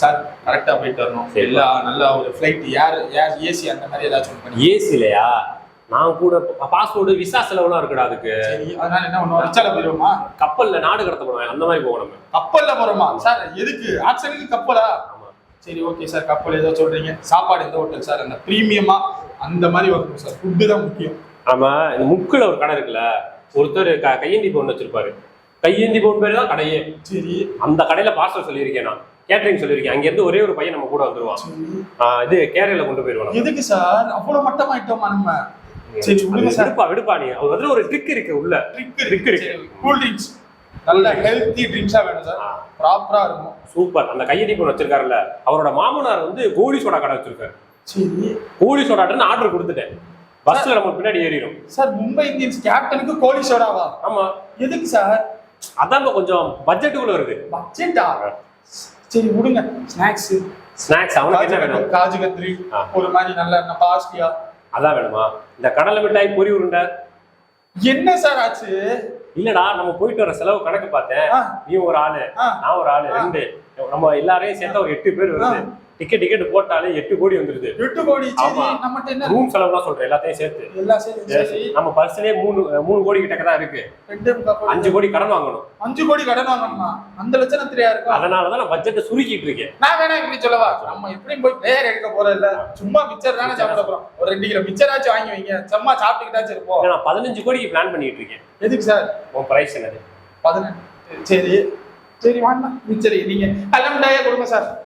Sir கரெக்டா போயிட்டு வரணும். எல்லா நல்ல ஒரு ஃபிளைட் ஏர் ஏசி அந்த மாதிரி ஏதாச்சும் பண்ணி. ஏசி இல்லையா? நான் கூட பாஸ்போர்ட் விசா செலவுலாம் இருக்குடா அதுக்கு. சரி, அதனால என்ன பண்ணுவோம்? ரிச்சால போயிடுவோமா? கப்பல்ல நாடு கடத்த போறோம், அந்த மாதிரி போகணும். கப்பல்ல போறோமா சார்? எதுக்கு ஆக்சனுக்கு கப்பலா? சரி ஓகே சார், கப்பல் ஏதோ சொல்றீங்க. சாப்பாடு எந்த ஹோட்டல் சார்? அந்த பிரீமியமா அந்த மாதிரி வரணும் சார். ஃபுட்டு தான் முக்கியம். ஆமா, இந்த முக்குல ஒரு கடை இருக்குல்ல, ஒருத்தர் கையேந்தி பவுன் வச்சிருப்பாரு. கையேந்தி பவுன் பேர் தான் கடையே. சரி, அந்த கடையில பார்சல் சொல்லியிருக்கேன், நான் கேட்டரிங் சொல்லியிருக்கேன். அங்க இருந்து ஒரே ஒரு பையன் நம்ம கூட வந்துருவான். இது கேரளா கொண்டு போயிருவான். எதுக்கு சார் அவ்வளவு மட்டமாயிட்டோமா நம்ம? சரி விடுங்க சார். விடுப்பா நீ. அது வந்து ஒரு ட்ரிக் இருக்கு, உள்ள ட்ரிக் இருக்கு. கூல் ட்ரிங்க்ஸ், நல்ல ஹெல்த்தி ட்ரிங்க்ஸா வேணும் சார். ப்ராப்பரா இருக்கும். சூப்பர். அந்த கையேந்தி பவுன் வச்சிருக்காருல்ல, அவரோட மாமனார் வந்து கோலி சோடா கடை வச்சிருக்காரு. சரி, கோலி சோடான்னு ஆர்டர் கொடுத்துட்டேன். பஸ்ல நம்ம பின்னாடி ஏறிடும். சார் மும்பை இந்தியன்ஸ் கேப்டனுக்கு கோலி சோடாவா? ஆமா. எதுக்கு சார்? அதான் கொஞ்சம் பட்ஜெட்டுக்குள்ள வருது. பட்ஜெட்டா? சரி விடுங்க. ஸ்நாக்ஸ் அவனுக்கு என்ன வேணும்? காஜு கத்ரி, ஒரு மாதிரி நல்ல பாஸ்டியா அதான் வேணுமா? இந்த கடலை மிட்டாய், பொரி உருண்டை. என்ன சார் ஆச்சு? இல்லடா, நம்ம போயிட்டு வர செலவு கணக்கு பார்த்தேன். நீ ஒரு ஆளு, நான் ஒரு ஆளு, 2 நம்ம எல்லாரையும் சேர்த்தா ஒரு 8 பேர் வருது. டிக்கெட் போட்டாலே 8 கோடி வந்துருது. 8 கோடி. சரி, நம்மட்ட என்ன ரூம் செலவுலாம் சொல்றேன், எல்லாத்தையும் சேர்த்து. எல்லாம் சேர்த்து நம்ம பர்சனே 3 கோடி கிட்ட தான் இருக்கு. 5 கோடி கடன் வாங்கணும். 5 கோடி கடன் வாங்கணுமா? அந்த லட்சணத்திலேயா இருக்கும்? அதனாலதான் நான் பட்ஜெட்டை சுருக்கிட்டு இருக்கேன். நான் வேணா இப்படி சொல்லவா? நம்ம எப்படியும் போய் பிளேயர் எடுக்க போறது இல்ல, சும்மா மிச்சர் தானே சாப்பிட போறோம். ஒரு 2 கிலோ மிச்சராச்சும் வாங்கி வைங்க, சும்மா சாப்பிட்டுக்கிட்டாச்சும் இருப்போம். நான் 15 கோடிக்கு பிளான் பண்ணிட்டு இருக்கேன். எதுக்கு சார்? உன் பிரைஸ் என்னது? 18. சரி வாங்க மிச்சர். நீங்க அலம்டாயே கொடுங்க சார்.